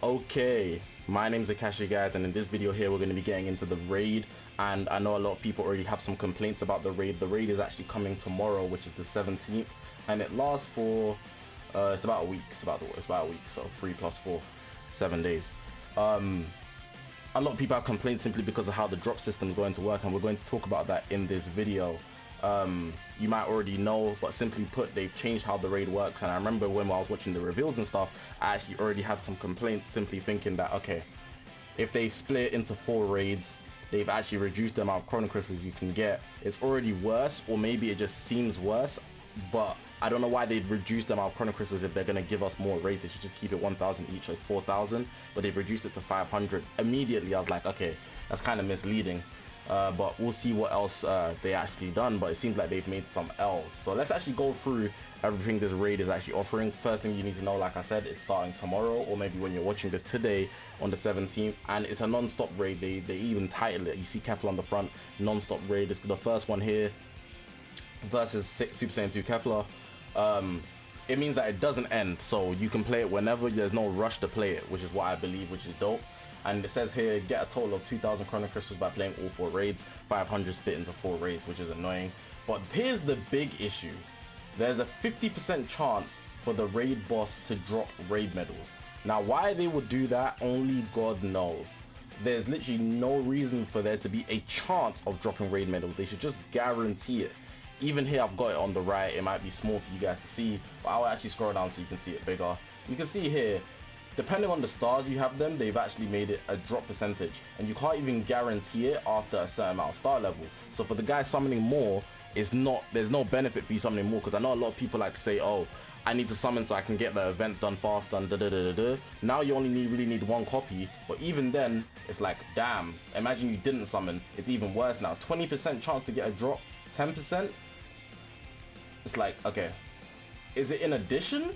Okay, my name's Zakashi, guys, and in this video here we're going to be getting into the raid. And I know a lot of people already have some complaints about the raid. The raid is actually coming tomorrow, which is the 17th, and it lasts for it's about a week. It's about a week, so 3 + 4, 7 days. A lot of people have complaints simply because of how the drop system is going to work, and we're going to talk about that in this video. You might already know, but simply put, they've changed how the raid works. And I remember when I was watching the reveals and stuff, I actually already had some complaints, simply thinking that, okay, if they split into 4 raids, they've actually reduced the amount of chrono crystals you can get. It's already worse, or maybe it just seems worse, but I don't know why they'd reduce the amount of chrono crystals if they're going to give us more raids. They should just keep it 1,000 each, so it's 4,000, but they've reduced it to 500. Immediately I was like, okay, that's kind of misleading. But we'll see what else they actually done, but it seems like they've made some L's. So let's actually go through everything this raid is actually offering. First thing you need to know, like I said, it's starting tomorrow, or maybe when you're watching this today on the 17th, and it's a non-stop raid. They even title it, you see KEFLA on the front, non-stop raid. It's the first one here versus Super Saiyan 2 KEFLA. It means that it doesn't end, so you can play it whenever. There's no rush to play it, which is what I believe, which is dope. And it says here, get a total of 2,000 chrono crystals by playing all 4 raids, 500 split into 4 raids, which is annoying. But here's the big issue. There's a 50% chance for the raid boss to drop raid medals. Now, why they would do that, only God knows. There's literally no reason for there to be a chance of dropping raid medals. They should just guarantee it. Even here, I've got it on the right. It might be small for you guys to see, but I'll actually scroll down so you can see it bigger. You can see here, depending on the stars you have them, they've actually made it a drop percentage, and you can't even guarantee it after a certain amount of star level. So for the guy summoning more, there's no benefit for you summoning more, because I know a lot of people like to say, oh, I need to summon so I can get the events done faster and da da da da da. Now you only really need 1 copy, but even then, it's like, damn, imagine you didn't summon. It's even worse now. 20% chance to get a drop, 10%. It's like, okay, is it in addition?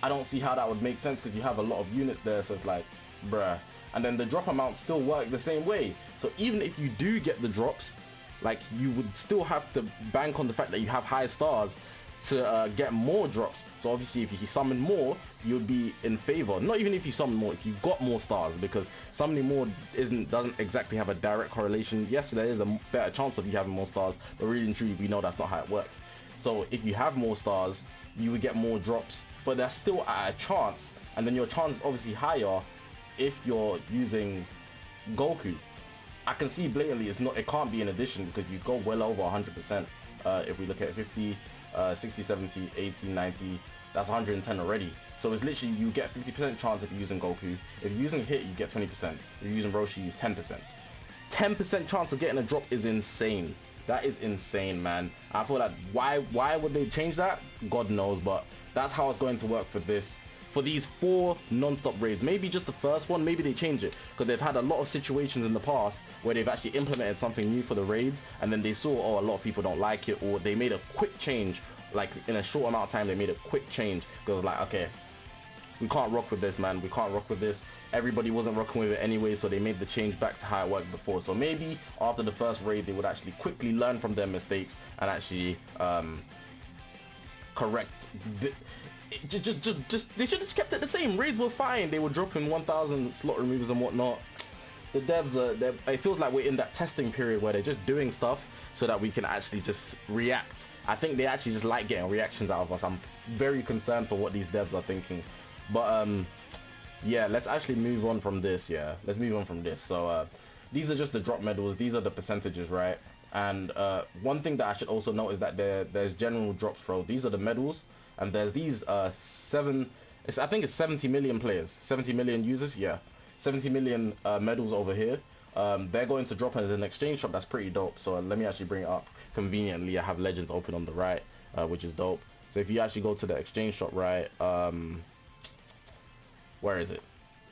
I don't see how that would make sense, because you have a lot of units there, so it's like, bruh. And then the drop amounts still work the same way. So even if you do get the drops, like, you would still have to bank on the fact that you have high stars to get more drops. So obviously if you summon more, you'd be in favor. Not even if you summon more, if you got more stars, because summoning more doesn't exactly have a direct correlation. Yes, there is a better chance of you having more stars, but really and truly we know that's not how it works. So if you have more stars, you would get more drops, but that's still at a chance, and then your chance is obviously higher if you're using Goku. I can see blatantly it can't be an addition, because you go well over 100%. If we look at 50, 60, 70, 80, 90, that's 110 already. So it's literally, you get 50% chance if you're using Goku. If you're using Hit, you get 20%. If you're using Roshi, you use 10%. 10% chance of getting a drop is insane. That is insane, man. I feel like, why would they change that? God knows, but that's how it's going to work for this. For these 4 non-stop raids, maybe just the first one, maybe they change it, because they've had a lot of situations in the past where they've actually implemented something new for the raids, and then they saw, oh, a lot of people don't like it, or they made a quick change, like in a short amount of time, they made a quick change, because like, okay, we can't rock with this, man. We can't rock with this. Everybody wasn't rocking with it anyway, so they made the change back to how it worked before. So maybe after the first raid, they would actually quickly learn from their mistakes and actually correct. They should have just kept it the same. Raids were fine. They were dropping 1,000 slot removers and whatnot. The devs, it feels like we're in that testing period where they're just doing stuff so that we can actually just react. I think they actually just like getting reactions out of us. I'm very concerned for what these devs are thinking. But yeah, let's actually move on from this. Yeah, let's move on from this. So these are just the drop medals. These are the percentages, right? And one thing that I should also note is that there's general drops, bro. These are the medals, and there's these I think it's 70 million players, 70 million users. Yeah, 70 million medals over here. They're going to drop as an exchange shop. That's pretty dope. So let me actually bring it up conveniently. I have Legends open on the right, which is dope. So if you actually go to the exchange shop, right, where is it?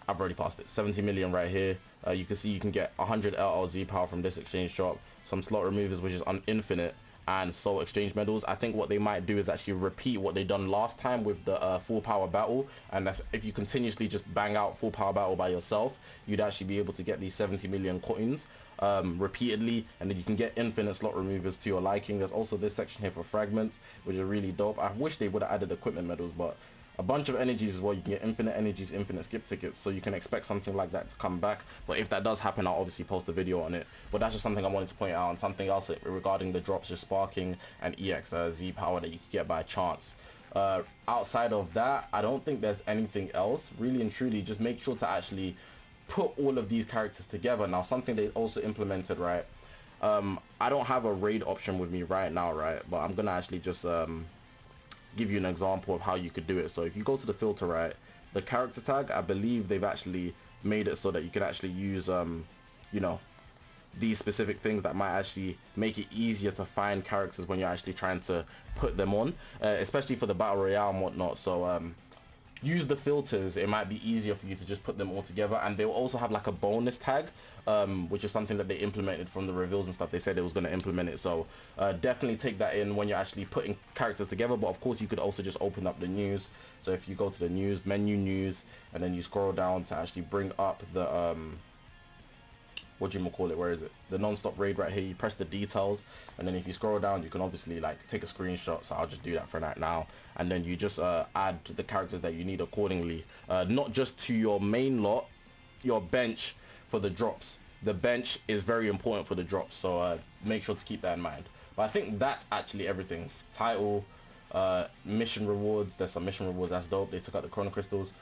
I've already passed it. 70 million right here. You can see you can get 100 LLZ power from this exchange shop, some slot removers, which is infinite, and soul exchange medals. I think what they might do is actually repeat what they done last time with the full power battle, and that's if you continuously just bang out full power battle by yourself, you'd actually be able to get these 70 million coins repeatedly, and then you can get infinite slot removers to your liking. There's also this section here for fragments, which is really dope. I wish they would have added equipment medals, but a bunch of energies as well. You can get infinite energies, infinite skip tickets, so you can expect something like that to come back. But if that does happen, I'll obviously post a video on it. But that's just something I wanted to point out. And something else regarding the drops, just sparking and EX Z power that you can get by chance. Outside of that, I don't think there's anything else. Really and truly, just make sure to actually put all of these characters together. Now, something they also implemented, right? I don't have a raid option with me right now, right? But I'm gonna actually just give you an example of how you could do it. So if you go to the filter, right, the character tag, I believe they've actually made it so that you can actually use you know, these specific things that might actually make it easier to find characters when you're actually trying to put them on, especially for the battle royale and whatnot. So use the filters. It might be easier for you to just put them all together. And they will also have like a bonus tag, which is something that they implemented from the reveals and stuff. They said they was going to implement it, so definitely take that in when you're actually putting characters together. But of course, you could also just open up the news. So if you go to the news menu, news, and then you scroll down to actually bring up the what do you call it, where is it, the non-stop raid right here, you press the details, and then if you scroll down, you can obviously like take a screenshot. So I'll just do that for right now, and then you just add the characters that you need accordingly, not just to your main lot, your bench for the drops. The bench is very important for the drops, so make sure to keep that in mind. But I think that's actually everything. Title, mission rewards, there's some mission rewards, that's dope. They took out the chrono crystals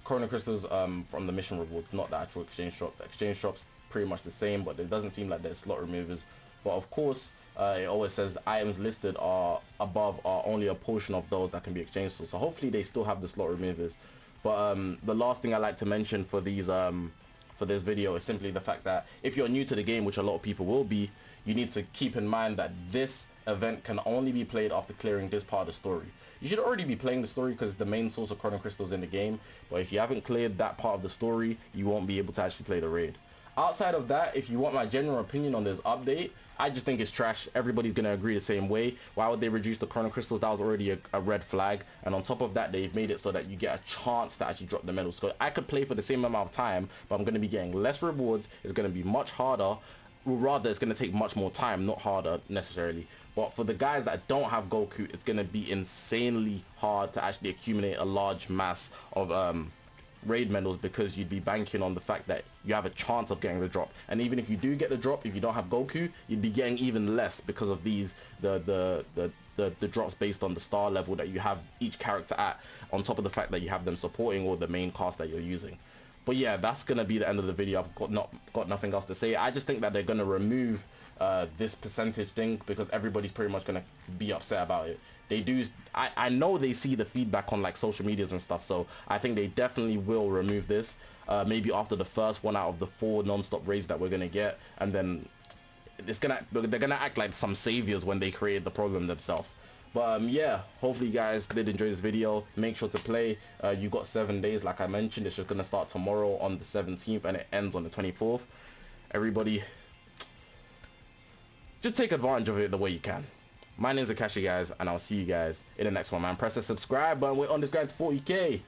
from the mission rewards, not the actual exchange shop. The exchange shop's pretty much the same, but it doesn't seem like there's slot removers. But of course, it always says the items listed are above are only a portion of those that can be exchanged. So hopefully they still have the slot removers. But the last thing I like to mention for these for this video is simply the fact that if you're new to the game, which a lot of people will be, you need to keep in mind that this event can only be played after clearing this part of the story. You should already be playing the story because it's the main source of chrono crystals in the game, but if you haven't cleared that part of the story, you won't be able to actually play the raid. Outside of that, if you want my general opinion on this update, I just think it's trash. Everybody's going to agree the same way. Why would they reduce the chrono crystals? That was already a red flag. And on top of that, they've made it so that you get a chance to actually drop the medals. So I could play for the same amount of time, but I'm going to be getting less rewards. It's going to be much harder. Or rather, it's going to take much more time, not harder necessarily. But for the guys that don't have Goku, it's going to be insanely hard to actually accumulate a large mass of raid medals, because you'd be banking on the fact that you have a chance of getting the drop. And even if you do get the drop, if you don't have Goku, you'd be getting even less because of these the drops based on the star level that you have each character at, on top of the fact that you have them supporting or the main cast that you're using. But yeah, that's gonna be the end of the video. I've got nothing else to say. I just think that they're gonna remove this percentage thing because everybody's pretty much gonna be upset about it. They do. I know they see the feedback on like social medias and stuff, so I think they definitely will remove this. Maybe after the first one out of the 4 non-stop raids that we're gonna get, and then they're gonna act like some saviors when they create the problem themselves. But yeah, hopefully you guys did enjoy this video. Make sure to play. You got 7 days, like I mentioned. It's just gonna start tomorrow on the 17th and it ends on the 24th. Everybody, just take advantage of it the way you can. My name's Zakashi, guys, and I'll see you guys in the next one, man. Press the subscribe button. We're on this grind to 40k.